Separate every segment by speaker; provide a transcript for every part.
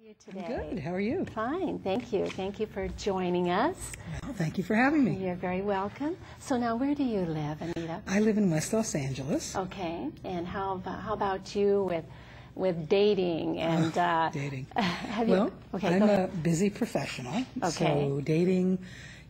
Speaker 1: You today?
Speaker 2: I'm good. How are you?
Speaker 1: Fine, thank you. Thank you for joining us.
Speaker 2: Well, thank you for having me.
Speaker 1: You're very welcome. So now, where do you live, Anita?
Speaker 2: I live in West Los Angeles.
Speaker 1: Okay, and how about you with dating and
Speaker 2: dating?
Speaker 1: Have you?
Speaker 2: Well,
Speaker 1: Okay,
Speaker 2: I'm a busy professional,
Speaker 1: Okay.
Speaker 2: so dating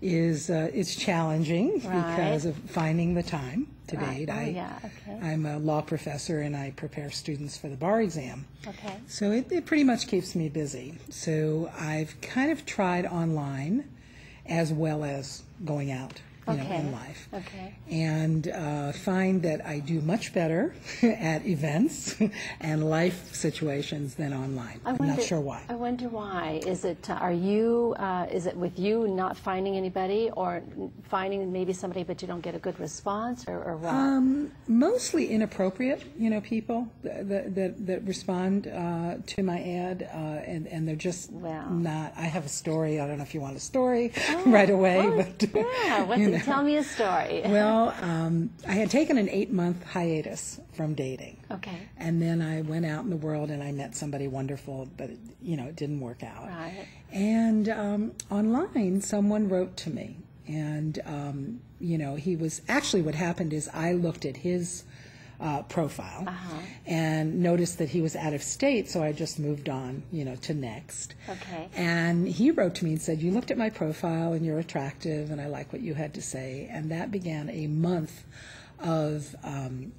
Speaker 2: is it's challenging
Speaker 1: Right.
Speaker 2: because of finding the time to
Speaker 1: Right.
Speaker 2: date.
Speaker 1: Oh, yeah. Okay.
Speaker 2: I'm a law professor and I prepare students for the bar exam.
Speaker 1: Okay.
Speaker 2: So it pretty much keeps me busy. So I've kind of tried online as well as going out, you know, in life.
Speaker 1: Okay.
Speaker 2: And find that I do much better at events and life situations than online. I'm not sure why.
Speaker 1: I wonder why. Is it is it with you not finding anybody, or finding maybe somebody but you don't get a good response, or what?
Speaker 2: Mostly inappropriate, you know, people that respond to my ad, and they're just not. I have a story. I don't know if you want a story right away, but
Speaker 1: yeah. Tell me a story.
Speaker 2: Well, I had taken an 8-month hiatus from dating.
Speaker 1: Okay.
Speaker 2: And then I went out in the world and I met somebody wonderful, but it didn't work out.
Speaker 1: Right.
Speaker 2: And online, someone wrote to me, and he was actually, what happened is I looked at his profile and noticed that he was out of state, so I just moved on, to next.
Speaker 1: Okay.
Speaker 2: And he wrote to me and said, "You looked at my profile and you're attractive and I like what you had to say." And that began a month of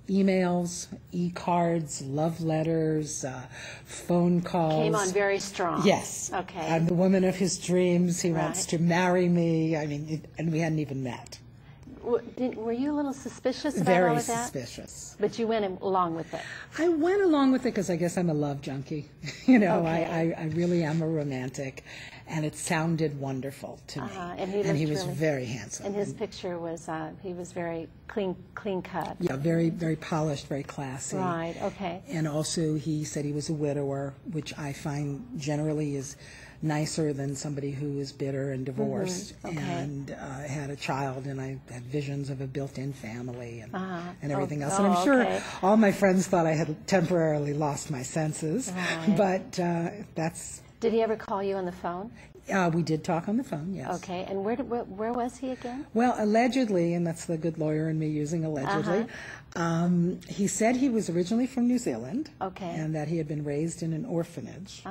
Speaker 2: emails, e-cards, love letters, phone calls.
Speaker 1: Came on very strong.
Speaker 2: Yes.
Speaker 1: Okay.
Speaker 2: I'm the woman of his dreams. He
Speaker 1: Right.
Speaker 2: wants to marry me. I mean, and we hadn't even met.
Speaker 1: Were you a little suspicious about
Speaker 2: Very
Speaker 1: all of that?
Speaker 2: suspicious.
Speaker 1: But you went along with it.
Speaker 2: I went along with it because I guess I'm a love junkie.
Speaker 1: Okay.
Speaker 2: I really am a romantic, and it sounded wonderful to me.
Speaker 1: And he
Speaker 2: was
Speaker 1: really,
Speaker 2: very handsome.
Speaker 1: And his picture was, he was very clean cut.
Speaker 2: Yeah, very, very polished, very classy.
Speaker 1: Right, okay.
Speaker 2: And also he said he was a widower, which I find generally is nicer than somebody who is bitter and divorced,
Speaker 1: Okay.
Speaker 2: and had a child, and I had visions of a built-in family and everything else.
Speaker 1: Oh,
Speaker 2: And I'm sure
Speaker 1: okay.
Speaker 2: all my friends thought I had temporarily lost my senses,
Speaker 1: Right.
Speaker 2: but that's...
Speaker 1: Did he ever call you on the phone?
Speaker 2: We did talk on the phone, yes.
Speaker 1: Okay, and where was he again?
Speaker 2: Well, allegedly, and that's the good lawyer in me using allegedly, he said he was originally from New Zealand,
Speaker 1: Okay.
Speaker 2: and that he had been raised in an orphanage.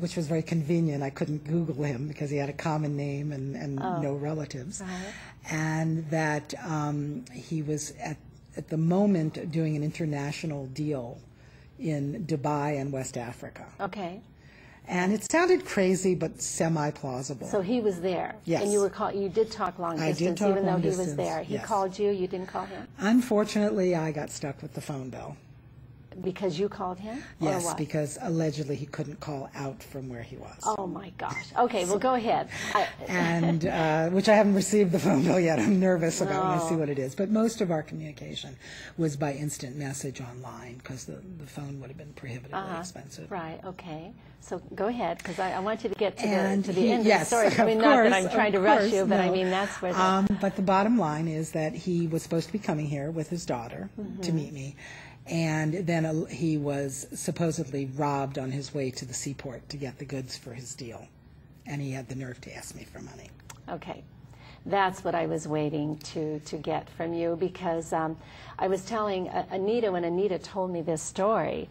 Speaker 2: Which was very convenient. I couldn't Google him because he had a common name and no relatives.
Speaker 1: Right.
Speaker 2: And that he was at the moment doing an international deal in Dubai and West Africa.
Speaker 1: Okay.
Speaker 2: And it sounded crazy but semi-plausible.
Speaker 1: So he was there.
Speaker 2: Yes.
Speaker 1: And you did talk long
Speaker 2: I
Speaker 1: distance,
Speaker 2: did talk
Speaker 1: even though
Speaker 2: long
Speaker 1: he was
Speaker 2: distance,
Speaker 1: there. He
Speaker 2: yes.
Speaker 1: called you, you didn't call him?
Speaker 2: Unfortunately, I got stuck with the phone bill.
Speaker 1: Because you called him? Or
Speaker 2: Yes,
Speaker 1: what?
Speaker 2: because allegedly he couldn't call out from where he was.
Speaker 1: Oh my gosh. Okay, well go ahead.
Speaker 2: And which I haven't received the phone bill yet. I'm nervous about when I see what it is. But most of our communication was by instant message online because the phone would have been prohibitively expensive.
Speaker 1: Right, okay. So go ahead, because I want you to get to the
Speaker 2: And
Speaker 1: end
Speaker 2: he-
Speaker 1: of
Speaker 2: yes,
Speaker 1: the story. I mean,
Speaker 2: of
Speaker 1: not that
Speaker 2: course,
Speaker 1: I'm trying to
Speaker 2: of
Speaker 1: rush
Speaker 2: course,
Speaker 1: you, but I
Speaker 2: no.
Speaker 1: mean, that's where the...
Speaker 2: But the bottom line is that he was supposed to be coming here with his daughter to meet me. And then he was supposedly robbed on his way to the seaport to get the goods for his deal. And he had the nerve to ask me for money.
Speaker 1: Okay. That's what I was waiting to get from you, because I was telling Anita, when Anita told me this story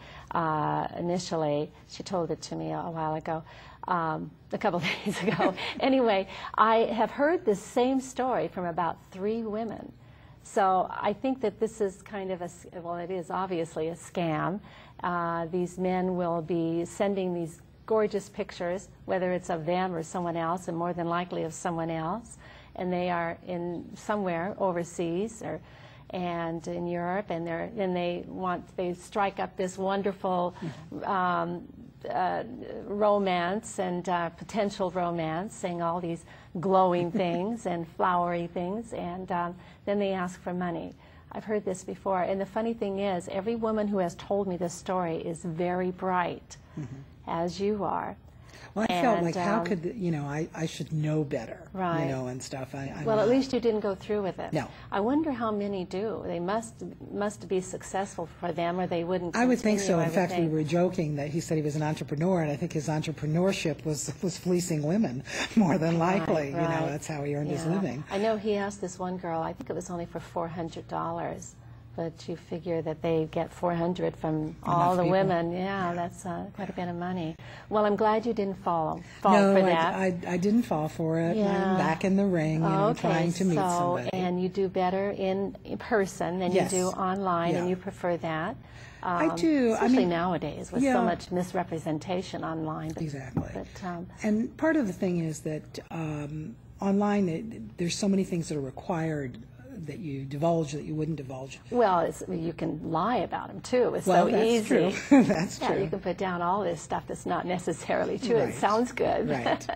Speaker 1: initially, she told it to me a while ago, a couple of days ago. Anyway, I have heard this same story from about 3 women. So I think that this is kind of it is obviously a scam. These men will be sending these gorgeous pictures, whether it's of them or someone else, and more than likely of someone else, and they are in somewhere overseas and in Europe, and they strike up this wonderful romance and potential romance, saying all these glowing things and flowery things, and then they ask for money. I've heard this before, and the funny thing is, every woman who has told me this story is very bright, as you are.
Speaker 2: Well, I felt like, how could, I should know better,
Speaker 1: Right.
Speaker 2: and stuff.
Speaker 1: Well, at least you didn't go through with it.
Speaker 2: No.
Speaker 1: I wonder how many do. They must be successful for them, or they wouldn't continue.
Speaker 2: I would think so. In fact, we
Speaker 1: think.
Speaker 2: were joking that he said he was an entrepreneur, and I think his entrepreneurship was fleecing women more than likely.
Speaker 1: Right.
Speaker 2: That's how he earned his living.
Speaker 1: I know he asked this one girl, I think it was only for $400, but you figure that they get $400 from all the
Speaker 2: people.
Speaker 1: women. Yeah, that's quite a bit of money. Well, I'm glad you didn't fall
Speaker 2: No,
Speaker 1: for that.
Speaker 2: I didn't fall for it.
Speaker 1: Yeah.
Speaker 2: I'm back in the ring, trying to meet somebody.
Speaker 1: And you do better in person than
Speaker 2: Yes.
Speaker 1: you do online,
Speaker 2: Yeah.
Speaker 1: and you prefer that.
Speaker 2: I do.
Speaker 1: Especially nowadays with
Speaker 2: yeah.
Speaker 1: so much misrepresentation online.
Speaker 2: Exactly.
Speaker 1: But,
Speaker 2: and part of the thing is that online, there's so many things that are required that you divulge that you wouldn't divulge.
Speaker 1: well, you can lie about them too. It's
Speaker 2: Well,
Speaker 1: so
Speaker 2: that's
Speaker 1: easy.
Speaker 2: true. That's
Speaker 1: Yeah,
Speaker 2: true.
Speaker 1: you can put down all this stuff that's not necessarily true.
Speaker 2: Right.
Speaker 1: It sounds good.
Speaker 2: Right.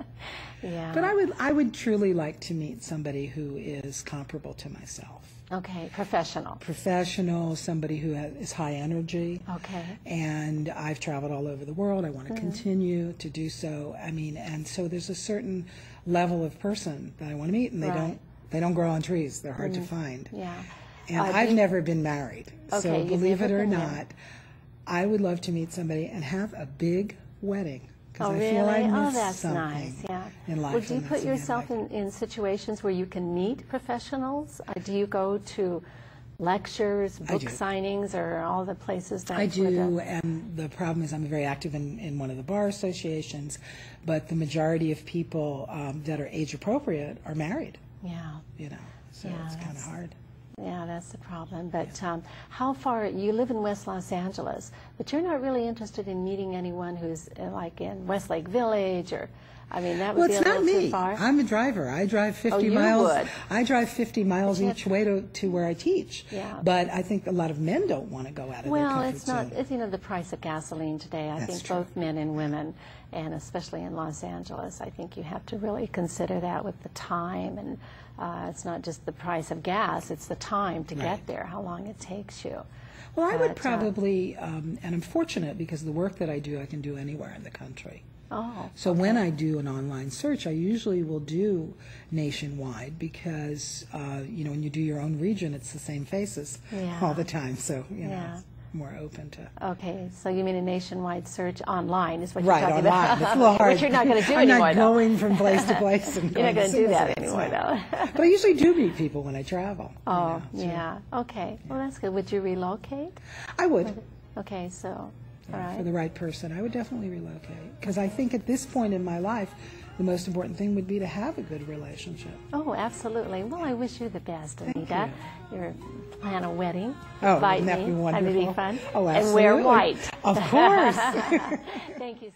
Speaker 1: Yeah.
Speaker 2: But I would truly like to meet somebody who is comparable to myself.
Speaker 1: Okay, professional.
Speaker 2: Professional, somebody who is high energy.
Speaker 1: Okay.
Speaker 2: And I've traveled all over the world. I want to continue to do so. And so there's a certain level of person that I want to meet, and they don't grow on trees. They're hard to find.
Speaker 1: Yeah.
Speaker 2: And I've never been married.
Speaker 1: Okay,
Speaker 2: So
Speaker 1: you've
Speaker 2: believe it
Speaker 1: never
Speaker 2: or
Speaker 1: been
Speaker 2: not,
Speaker 1: married.
Speaker 2: I would love to meet somebody and have a big wedding. Because
Speaker 1: Oh,
Speaker 2: I
Speaker 1: really?
Speaker 2: feel I
Speaker 1: Oh,
Speaker 2: miss
Speaker 1: that's
Speaker 2: something
Speaker 1: nice. Yeah.
Speaker 2: in life.
Speaker 1: Would you
Speaker 2: and
Speaker 1: put
Speaker 2: that's what I'd
Speaker 1: yourself
Speaker 2: like.
Speaker 1: in situations where you can meet professionals? Do you go to lectures, book
Speaker 2: do.
Speaker 1: signings, or all the places that
Speaker 2: I
Speaker 1: where
Speaker 2: do, and the problem is I'm very active in one of the bar associations, but the majority of people that are age appropriate are married,
Speaker 1: Yeah.
Speaker 2: so
Speaker 1: Yeah,
Speaker 2: it's kind of
Speaker 1: that's-
Speaker 2: hard.
Speaker 1: Yeah, that's the problem. But how far, you live in West Los Angeles, but you're not really interested in meeting anyone who's like in Westlake Village, or, I mean, that would
Speaker 2: Well,
Speaker 1: be a
Speaker 2: it's not
Speaker 1: little too
Speaker 2: me.
Speaker 1: far.
Speaker 2: I'm a driver. I drive 50
Speaker 1: you
Speaker 2: miles.
Speaker 1: would.
Speaker 2: I drive 50 miles
Speaker 1: But
Speaker 2: each way to where I teach.
Speaker 1: Yeah.
Speaker 2: But I think a lot of men don't want to go out of their
Speaker 1: Well,
Speaker 2: comfort
Speaker 1: it's not,
Speaker 2: zone.
Speaker 1: it's, the price of gasoline today. I
Speaker 2: That's
Speaker 1: think
Speaker 2: true.
Speaker 1: both men and women, and especially in Los Angeles, I think you have to really consider that with the time. And it's not just the price of gas, it's the time to get there, how long it takes you.
Speaker 2: Well, I would
Speaker 1: But,
Speaker 2: probably, and I'm fortunate because the work that I can do anywhere in the country.
Speaker 1: Oh,
Speaker 2: So when I do an online search, I usually will do nationwide because, when you do your own region, it's the same faces
Speaker 1: Yeah.
Speaker 2: all the time. So,
Speaker 1: Yeah.
Speaker 2: it's more open to.
Speaker 1: okay. So you mean a nationwide search online is what
Speaker 2: Right,
Speaker 1: you're talking
Speaker 2: online.
Speaker 1: about?
Speaker 2: It's a little hard.
Speaker 1: Which you're not going to do
Speaker 2: I'm
Speaker 1: anymore,
Speaker 2: not
Speaker 1: though.
Speaker 2: going from place to place. And
Speaker 1: You're not going to do that anymore,
Speaker 2: No.
Speaker 1: though.
Speaker 2: But I usually do meet people when I travel.
Speaker 1: Oh,
Speaker 2: so
Speaker 1: yeah. Okay. Well, that's good. Would you relocate?
Speaker 2: I would.
Speaker 1: Okay, so, all right.
Speaker 2: For the right person, I would definitely relocate. Because I think at this point in my life, the most important thing would be to have a good relationship.
Speaker 1: Oh, absolutely. Well, I wish you the best, Anita. You're plan a wedding.
Speaker 2: Oh,
Speaker 1: Invite
Speaker 2: wouldn't that
Speaker 1: me.
Speaker 2: be wonderful?
Speaker 1: That'd be fun.
Speaker 2: Oh,
Speaker 1: And wear
Speaker 2: absolutely.
Speaker 1: white.
Speaker 2: Of course.
Speaker 1: Thank you so much.